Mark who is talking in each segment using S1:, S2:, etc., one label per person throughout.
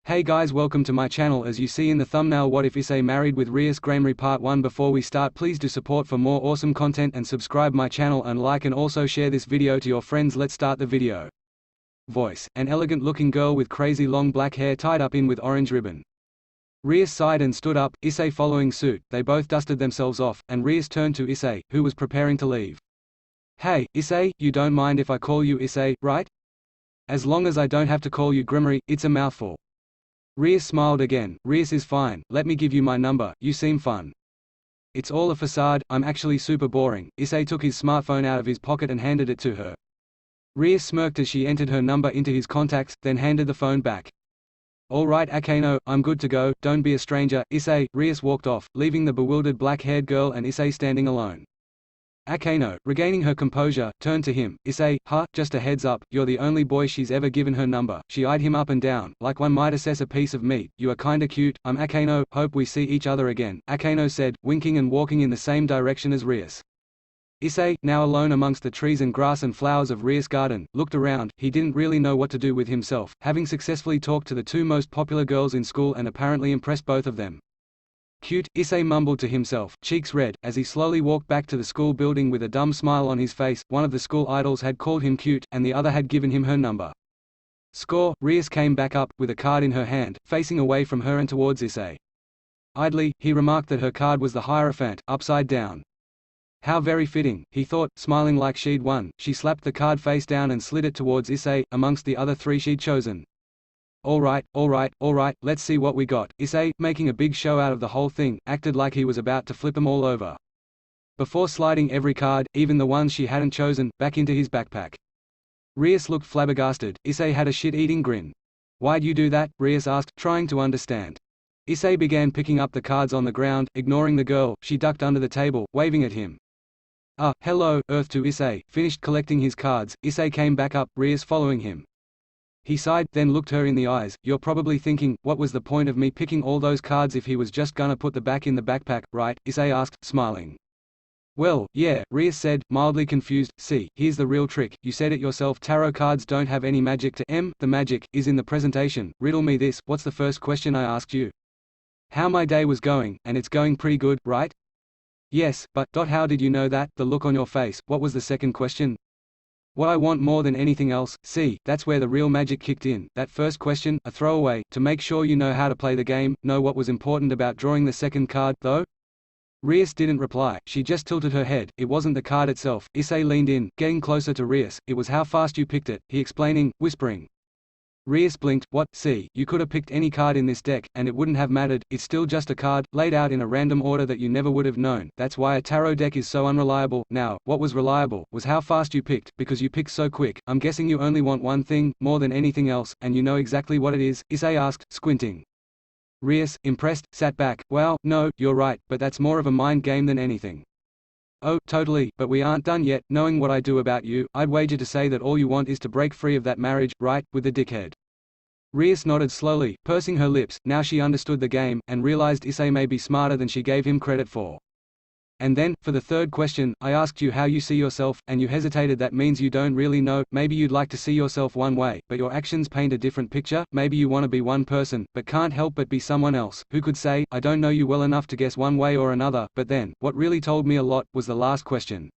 S1: Hey guys, welcome to my channel. As you see in the thumbnail, what if Issei married with Rias Graymory part 1. Before we start, please do support for more awesome content and subscribe my channel and like and also share this video to your friends. Let's start the video. Voice: an elegant looking girl with crazy long black hair tied up in with orange ribbon. Rias sighed and stood up, Issei following suit. They both dusted themselves off, and Rias turned to Issei, who was preparing to leave. Hey, Issei, you don't mind if I call you Issei, right? As long as I don't have to call you Graymory, it's a mouthful. Rias smiled again. Rias is fine, let me give you my number, you seem fun. It's all a facade, I'm actually super boring. Issei took his smartphone out of his pocket and handed it to her. Rias smirked as she entered her number into his contacts, then handed the phone back. Alright Akeno, I'm good to go, don't be a stranger, Issei. Rias walked off, leaving the bewildered black-haired girl and Issei standing alone. Akeno, regaining her composure, turned to him. Issei, just a heads up, you're the only boy she's ever given her number. She eyed him up and down, like one might assess a piece of meat. You are kinda cute, I'm Akeno, hope we see each other again, Akeno said, winking and walking in the same direction as Rias. Issei, now alone amongst the trees and grass and flowers of Rias' garden, looked around. He didn't really know what to do with himself, having successfully talked to the two most popular girls in school and apparently impressed both of them. Cute, Issei mumbled to himself, cheeks red, as he slowly walked back to the school building with a dumb smile on his face. One of the school idols had called him cute, and the other had given him her number. Score. Rias came back up, with a card in her hand, facing away from her and towards Issei. Idly, he remarked that her card was the Hierophant, upside down. How very fitting, he thought, smiling like she'd won. She slapped the card face down and slid it towards Issei, amongst the other three she'd chosen. Alright, let's see what we got. Issei, making a big show out of the whole thing, acted like he was about to flip 'em all over. Before sliding every card, even the ones she hadn't chosen, back into his backpack. Rias looked flabbergasted. Issei had a shit-eating grin. Why'd you do that? Rias asked, trying to understand. Issei began picking up the cards on the ground, ignoring the girl. She ducked under the table, waving at him. Hello, Earth to Issei. Finished collecting his cards, Issei came back up, Rias following him. He sighed, then looked her in the eyes. You're probably thinking, what was the point of me picking all those cards if he was just gonna put the back in the backpack, right? Issei asked, smiling. Well, yeah, Rias said, mildly confused. See, here's the real trick, you said it yourself, tarot cards don't have any magic to them. The magic is in the presentation. Riddle me this, what's the first question I asked you? How my day was going, and it's going pretty good, right? Yes, but how did you know that? The look on your face. What was the second question? What I want more than anything else. See, that's where the real magic kicked in. That first question, a throwaway, to make sure you know how to play the game. Know what was important about drawing the second card, though? Rias didn't reply, she just tilted her head. It wasn't the card itself. Issei leaned in, getting closer to Rias. It was how fast you picked it, he explaining, whispering. Rias blinked. What? See, you could have picked any card in this deck, and it wouldn't have mattered. It's still just a card, laid out in a random order that you never would have known. That's why a tarot deck is so unreliable. Now, what was reliable, was how fast you picked, because you picked so quick. I'm guessing you only want one thing, more than anything else, and you know exactly what it is, Issei asked, squinting. Rias, impressed, sat back. Wow, no, you're right, but that's more of a mind game than anything. Oh, totally, but we aren't done yet. Knowing what I do about you, I'd wager to say that all you want is to break free of that marriage, right, with the dickhead. Rias nodded slowly, pursing her lips. Now she understood the game, and realized Issei may be smarter than she gave him credit for. And then, for the third question, I asked you how you see yourself, and you hesitated. That means you don't really know. Maybe you'd like to see yourself one way, but your actions paint a different picture. Maybe you want to be one person, but can't help but be someone else. Who could say? I don't know you well enough to guess one way or another. But then, what really told me a lot, was the last question.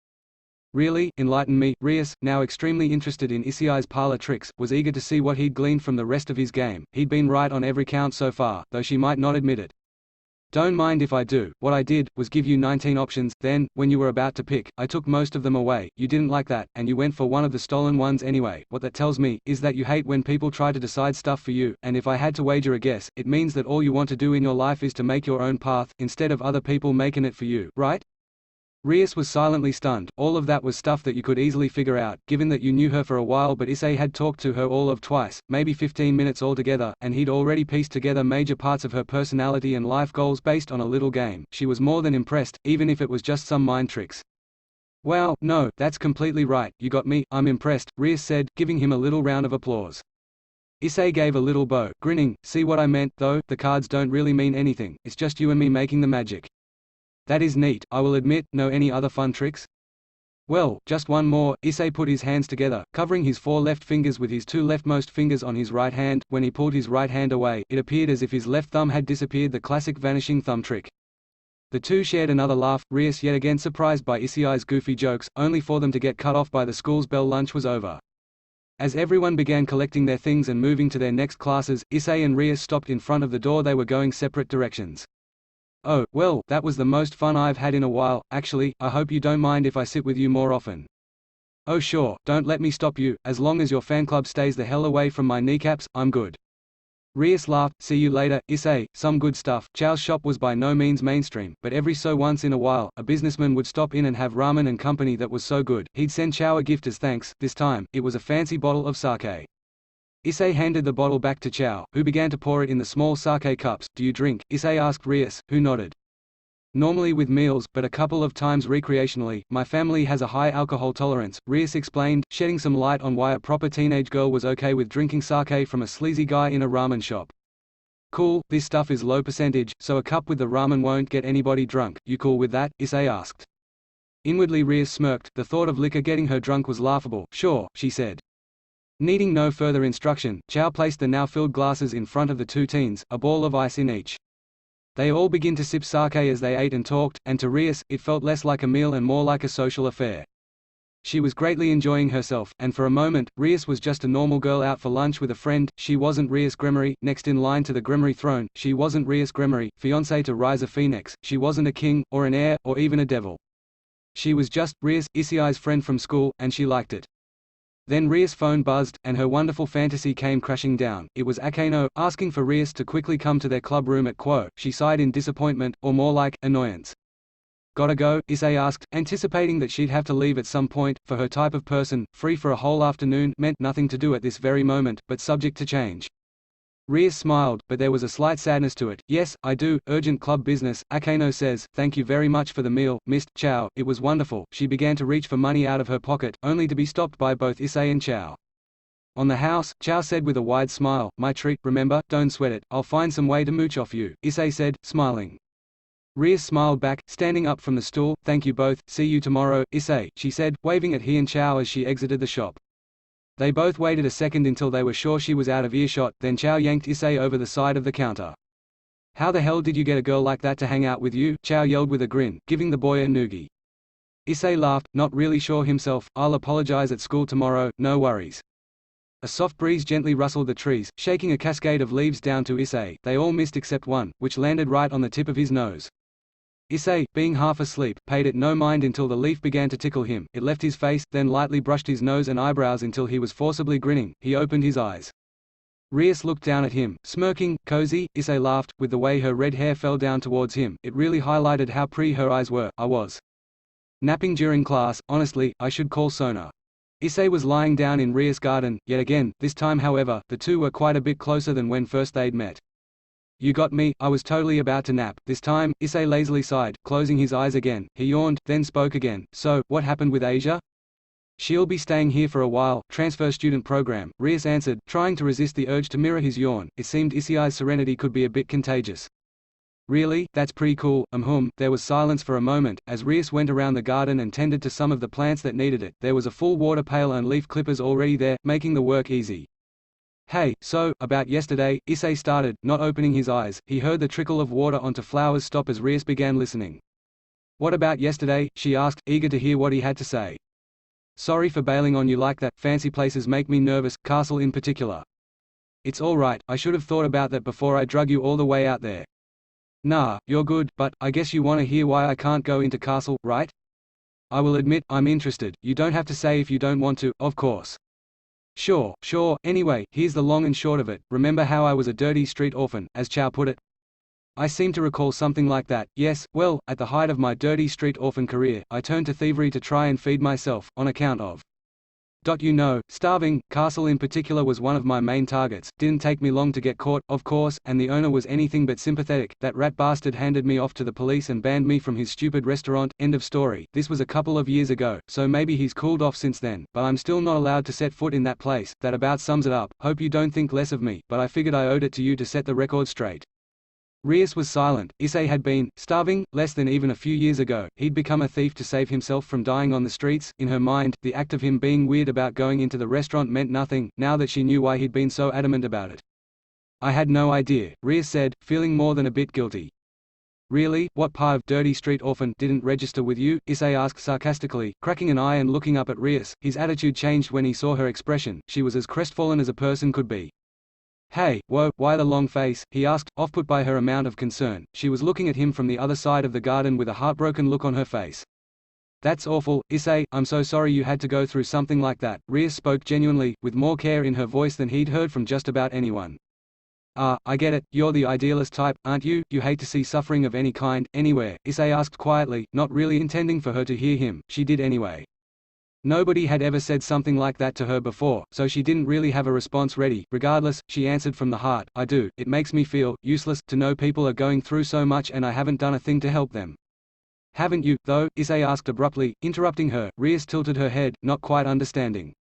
S1: Really? Enlighten me. Rias, now extremely interested in Issei's parlor tricks, was eager to see what he'd gleaned from the rest of his game. He'd been right on every count so far, though she might not admit it. Don't mind if I do. What I did, was give you 19 options, then, when you were about to pick, I took most of them away. You didn't like that, and you went for one of the stolen ones anyway. What that tells me, is that you hate when people try to decide stuff for you, and if I had to wager a guess, it means that all you want to do in your life is to make your own path, instead of other people making it for you, right? Rias was silently stunned. All of that was stuff that you could easily figure out, given that you knew her for a while, but Issei had talked to her all of twice, maybe 15 minutes altogether, and he'd already pieced together major parts of her personality and life goals based on a little game. She was more than impressed, even if it was just some mind tricks. Wow, no, that's completely right, you got me, I'm impressed, Rias said, giving him a little round of applause. Issei gave a little bow, grinning. See what I meant, though? The cards don't really mean anything, it's just you and me making the magic. That is neat, I will admit. Know any other fun tricks? Well, just one more. Issei put his hands together, covering his 4 left fingers with his 2 leftmost fingers on his right hand. When he pulled his right hand away, it appeared as if his left thumb had disappeared, the classic vanishing thumb trick. The two shared another laugh, Rias yet again surprised by Issei's goofy jokes, only for them to get cut off by the school's bell. Lunch was over. As everyone began collecting their things and moving to their next classes, Issei and Rias stopped in front of the door. They were going separate directions. "Oh, well, that was the most fun I've had in a while, actually. I hope you don't mind if I sit with you more often." "Oh sure, don't let me stop you. As long as your fan club stays the hell away from my kneecaps, I'm good." Rias laughed. "See you later, Issei. Some good stuff." Chow's shop was by no means mainstream, but every so once in a while, a businessman would stop in and have ramen and company that was so good, he'd send Chow a gift as thanks. This time, it was a fancy bottle of sake. Issei handed the bottle back to Chow, who began to pour it in the small sake cups. "Do you drink?" Issei asked Rias, who nodded. "Normally with meals, but a couple of times recreationally. My family has a high alcohol tolerance," Rias explained, shedding some light on why a proper teenage girl was okay with drinking sake from a sleazy guy in a ramen shop. "Cool, this stuff is low percentage, so a cup with the ramen won't get anybody drunk. You cool with that?" Issei asked. Inwardly Rias smirked. The thought of liquor getting her drunk was laughable. "Sure," she said. Needing no further instruction, Chow placed the now filled glasses in front of the two teens, a ball of ice in each. They all began to sip sake as they ate and talked, and to Rias, it felt less like a meal and more like a social affair. She was greatly enjoying herself, and for a moment, Rias was just a normal girl out for lunch with a friend. She wasn't Rias Graymory, next in line to the Graymory throne. She wasn't Rias Graymory, fiancé to Ryza Phoenix. She wasn't a king, or an heir, or even a devil. She was just Rias, Issei's friend from school, and she liked it. Then Rias' phone buzzed, and her wonderful fantasy came crashing down. It was Akeno, asking for Rias to quickly come to their club room at Quo. She sighed in disappointment, or more like, annoyance. "Gotta go?" Issei asked, anticipating that she'd have to leave at some point. For her type of person, free for a whole afternoon meant nothing to do at this very moment, but subject to change. Rias smiled, but there was a slight sadness to it. "Yes, I do. Urgent club business." Akeno says, "Thank you very much for the meal, Mr. Chow. It was wonderful." She began to reach for money out of her pocket, only to be stopped by both Issei and Chow. "On the house," Chow said with a wide smile. "My treat, remember? Don't sweat it. I'll find some way to mooch off you," Issei said, smiling. Rias smiled back, standing up from the stool. "Thank you both. See you tomorrow, Issei," she said, waving at he and Chow as she exited the shop. They both waited a second until they were sure she was out of earshot, then Chow yanked Issei over the side of the counter. "How the hell did you get a girl like that to hang out with you?" Chow yelled with a grin, giving the boy a noogie. Issei laughed, not really sure himself. "I'll apologize at school tomorrow, no worries." A soft breeze gently rustled the trees, shaking a cascade of leaves down to Issei. They all missed except one, which landed right on the tip of his nose. Issei, being half asleep, paid it no mind until the leaf began to tickle him. It left his face, then lightly brushed his nose and eyebrows until he was forcibly grinning. He opened his eyes. Rias looked down at him, smirking. "Cozy?" Issei laughed, with the way her red hair fell down towards him. It really highlighted how pretty her eyes were. "I was napping during class. Honestly, I should call Sona." Issei was lying down in Rias' garden, yet again. This time however, the two were quite a bit closer than when first they'd met. "You got me. I was totally about to nap." This time, Issei lazily sighed, closing his eyes again. He yawned, then spoke again. "So, what happened with Asia?" "She'll be staying here for a while, transfer student program," Rias answered, trying to resist the urge to mirror his yawn. It seemed Issei's serenity could be a bit contagious. "Really? That's pretty cool." There was silence for a moment, as Rias went around the garden and tended to some of the plants that needed it. There was a full water pail and leaf clippers already there, making the work easy. "Hey, so, about yesterday," Issei started, not opening his eyes. He heard the trickle of water onto flowers stop as Rias began listening. "What about yesterday?" she asked, eager to hear what he had to say. "Sorry for bailing on you like that. Fancy places make me nervous, Castle in particular." "It's all right. I should have thought about that before I drug you all the way out there." "Nah, you're good, but I guess you want to hear why I can't go into Castle, right?" "I will admit, I'm interested. You don't have to say if you don't want to, of course." Sure. Anyway, here's the long and short of it. Remember how I was a dirty street orphan, as Chow put it? I seem to recall something like that. Yes, well, at the height of my dirty street orphan career, I turned to thievery to try and feed myself, on account of starving. Castle in particular was one of my main targets. Didn't take me long to get caught, of course, and the owner was anything but sympathetic. That rat bastard handed me off to the police and banned me from his stupid restaurant. End of story. This was a couple of years ago, so maybe he's cooled off since then, but I'm still not allowed to set foot in that place. That about sums it up. Hope you don't think less of me, but I figured I owed it to you to set the record straight. Rias was silent. Issei had been starving less than even a few years ago. He'd become a thief to save himself from dying on the streets. In her mind, the act of him being weird about going into the restaurant meant nothing, now that she knew why he'd been so adamant about it. I had no idea, Rias said, feeling more than a bit guilty. Really? What part of dirty street orphan didn't register with you? Issei asked sarcastically, cracking an eye and looking up at Rias. His attitude changed when he saw her expression. She was as crestfallen as a person could be. Hey, whoa, why the long face? He asked, off-put by her amount of concern. She was looking at him from the other side of the garden with a heartbroken look on her face. That's awful, Issei, I'm so sorry you had to go through something like that. Rias spoke genuinely, with more care in her voice than he'd heard from just about anyone. I get it, you're the idealist type, aren't you? You hate to see suffering of any kind, anywhere, Issei asked quietly, not really intending for her to hear him. She did anyway. Nobody had ever said something like that to her before, so she didn't really have a response ready. Regardless, she answered from the heart, I do. It makes me feel useless to know people are going through so much and I haven't done a thing to help them. Haven't you, though? Issei asked abruptly, interrupting her. Rias tilted her head, not quite understanding.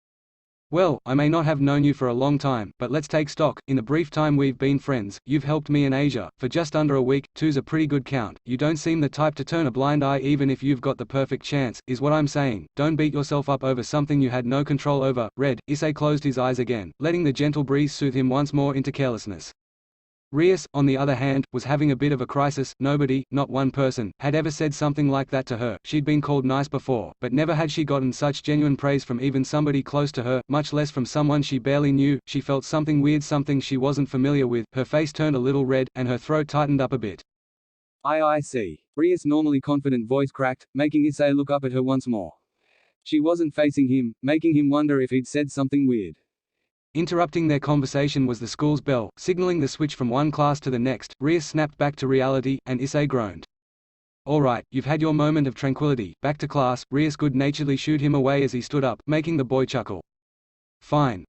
S1: Well, I may not have known you for a long time, but let's take stock. In the brief time we've been friends, you've helped me in Asia. For just under a week, two's a pretty good count. You don't seem the type to turn a blind eye even if you've got the perfect chance, is what I'm saying. Don't beat yourself up over something you had no control over. Red. Issei closed his eyes again, letting the gentle breeze soothe him once more into carelessness. Rias, on the other hand, was having a bit of a crisis. Nobody, not one person, had ever said something like that to her. She'd been called nice before, but never had she gotten such genuine praise from even somebody close to her, much less from someone she barely knew. She felt something weird, something she wasn't familiar with. Her face turned a little red, and her throat tightened up a bit. I see. Rias' normally confident voice cracked, making Issei look up at her once more. She wasn't facing him, making him wonder if he'd said something weird. Interrupting their conversation was the school's bell, signaling the switch from one class to the next. Rias snapped back to reality, and Issei groaned. All right, you've had your moment of tranquility. Back to class. Rias good-naturedly shooed him away as he stood up, making the boy chuckle. Fine,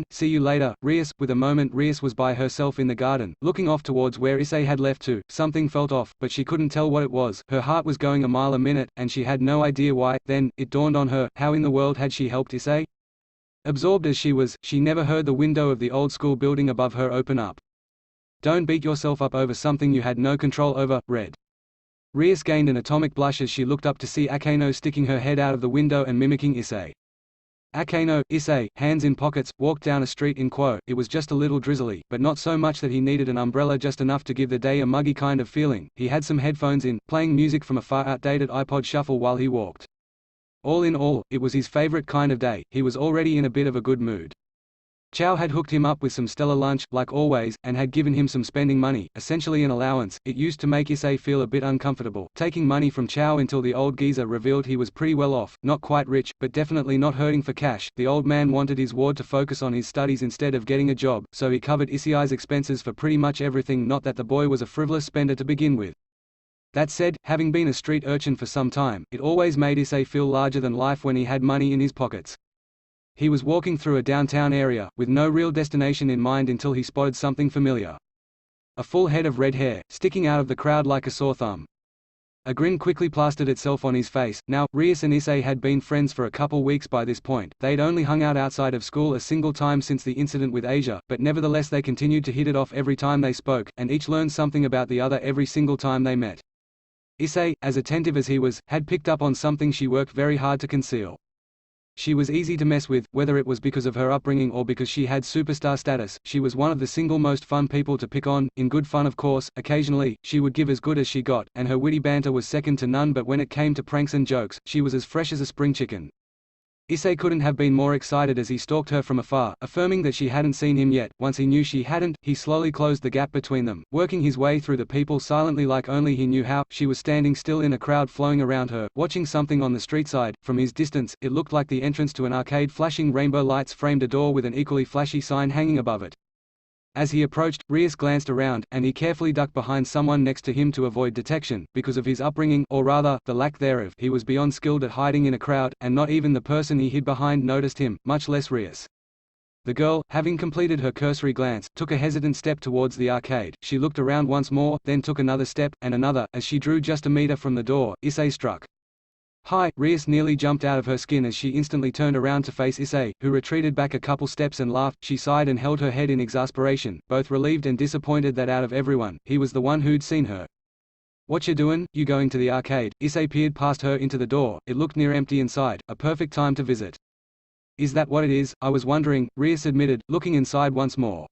S1: see you later, Rias. With a moment Rias was by herself in the garden, looking off towards where Issei had left to. Something felt off, but she couldn't tell what it was. Her heart was going a mile a minute, and she had no idea why. Then, it dawned on her, how in the world had she helped Issei? Absorbed as she was, she never heard the window of the old school building above her open up. Don't beat yourself up over something you had no control over, Red. Rias gained an atomic blush as she looked up to see Akeno sticking her head out of the window and mimicking Issei. Akeno, Issei, hands in pockets, walked down a street in Quo. It was just a little drizzly, but not so much that he needed an umbrella, just enough to give the day a muggy kind of feeling. He had some headphones in, playing music from a far outdated iPod shuffle while he walked. All in all, it was his favorite kind of day. He was already in a bit of a good mood. Chow had hooked him up with some stellar lunch, like always, and had given him some spending money, essentially an allowance. It used to make Issei feel a bit uncomfortable, taking money from Chow, until the old geezer revealed he was pretty well off, not quite rich, but definitely not hurting for cash. The old man wanted his ward to focus on his studies instead of getting a job, so he covered Issei's expenses for pretty much everything. Not that the boy was a frivolous spender to begin with. That said, having been a street urchin for some time, it always made Issei feel larger than life when he had money in his pockets. He was walking through a downtown area, with no real destination in mind until he spotted something familiar. A full head of red hair, sticking out of the crowd like a sore thumb. A grin quickly plastered itself on his face. Now, Rias and Issei had been friends for a couple weeks by this point. They'd only hung out outside of school a single time since the incident with Asia, but nevertheless they continued to hit it off every time they spoke, and each learned something about the other every single time they met. Issei, as attentive as he was, had picked up on something she worked very hard to conceal. She was easy to mess with, whether it was because of her upbringing or because she had superstar status. She was one of the single most fun people to pick on, in good fun of course. Occasionally, she would give as good as she got, and her witty banter was second to none, but when it came to pranks and jokes, she was as fresh as a spring chicken. Issei couldn't have been more excited as he stalked her from afar, affirming that she hadn't seen him yet. Once he knew she hadn't, he slowly closed the gap between them, working his way through the people silently like only he knew how. She was standing still in a crowd flowing around her, watching something on the street side. From his distance, it looked like the entrance to an arcade. Flashing rainbow lights framed a door with an equally flashy sign hanging above it. As he approached, Rias glanced around, and he carefully ducked behind someone next to him to avoid detection. Because of his upbringing, or rather, the lack thereof, he was beyond skilled at hiding in a crowd, and not even the person he hid behind noticed him, much less Rias. The girl, having completed her cursory glance, took a hesitant step towards the arcade. She looked around once more, then took another step, and another. As she drew just a meter from the door, Issei struck. Hi, Rias nearly jumped out of her skin as she instantly turned around to face Issei, who retreated back a couple steps and laughed. She sighed and held her head in exasperation, both relieved and disappointed that out of everyone, he was the one who'd seen her. "What you doin'? You going to the arcade?" Issei peered past her into the door. It looked near empty inside, a perfect time to visit. "Is that what it is? I was wondering," Rias admitted, looking inside once more.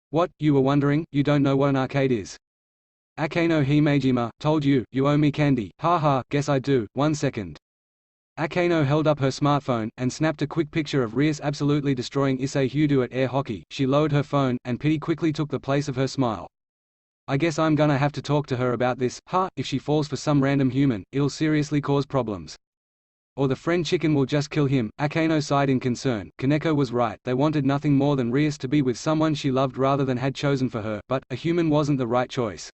S1: "What, you were wondering? You don't know what an arcade is?" "Ake no himejima, told you, you owe me candy, haha, guess I do, 1 second." Akeno held up her smartphone, and snapped a quick picture of Rias absolutely destroying Issei Hudo at air hockey. She lowered her phone, and pity quickly took the place of her smile. "I guess I'm gonna have to talk to her about this, if she falls for some random human, it'll seriously cause problems. Or the friend chicken will just kill him." Akeno sighed in concern. Kaneko was right, they wanted nothing more than Rias to be with someone she loved rather than had chosen for her, but a human wasn't the right choice.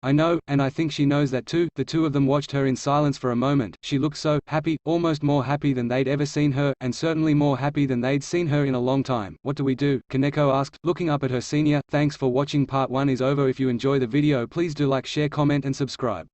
S1: "I know, and I think she knows that too." The two of them watched her in silence for a moment. She looked so happy, almost more happy than they'd ever seen her, and certainly more happy than they'd seen her in a long time. "What do we do?" Kaneko asked, looking up at her senior. Thanks for watching. Part 1 is over. If you enjoy the video, please do like, share, comment and subscribe.